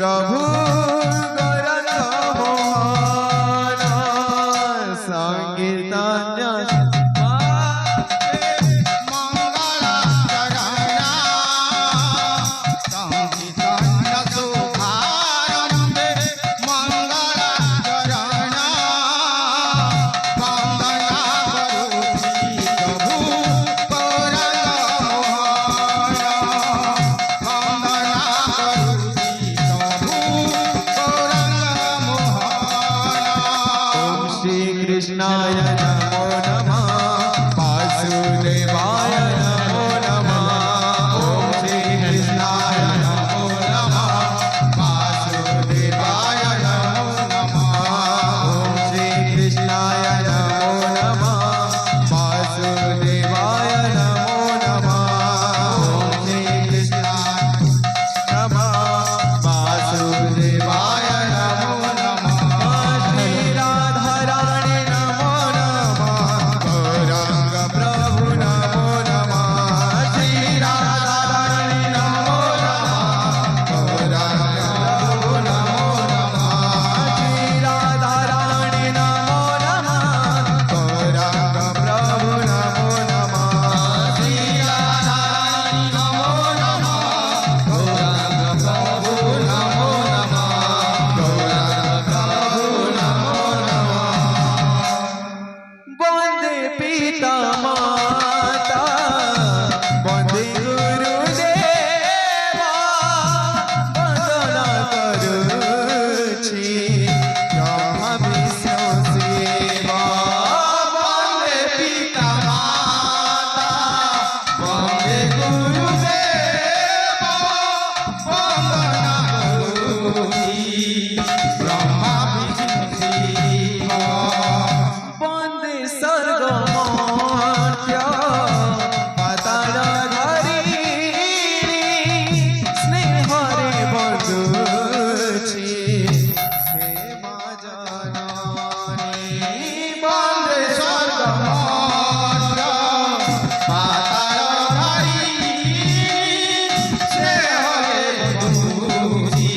प्रभु गौरंग मोहन संकीर्तन कृष्णाय नमो नमः वासुदेवाय नमो नमः ओम श्री कृष्णाय नमो नमः वासुदेवाय नमो नमः ओम श्री कृष्णाय नमो नमः वासुदेवाय नमो नमः ओम श्री कृष्णाय नमः वासुदेवाय नमो नमः श्री राधा रानी प्रभु नमो नमः श्री राधा रानी नमो नमः गौरांग प्रभु नमो नमः श्री राधा रानी नमो नमः गौरांग प्रभु नमो नमः श्री राधा रानी नमो नमः गौरांग प्रभु नमो नमः गौरांग प्रभु नमो नमः वंदे पिता माता वंदे गुरुदेवा वंदना करुछि ब्रह्म विष्णु सेवा वंदे पिता माता वंदे गुरुदेवा वंदना करुछि ब्रह्म विष्णु सेवा वंदे सर्ग मर्त्य पाताल धरी स्नेहरे बंधुछि प्रेमा जननी वंदे सर्ग मर्त्य पाताल धरी स्नेहरे बंधुछि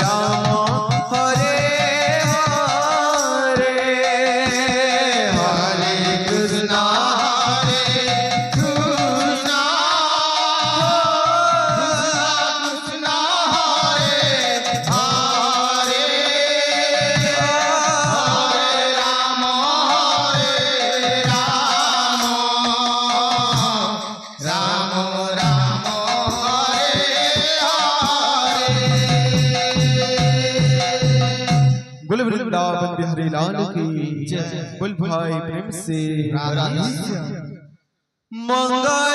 राम हरे हरे हरे कृष्णा कृष्णा कृष्णा हरे हरे हरे राम राम राम हरे हरे। बोल वृंदावन बिहारी लाल की जय। बोल भाई प्रेम से मंगल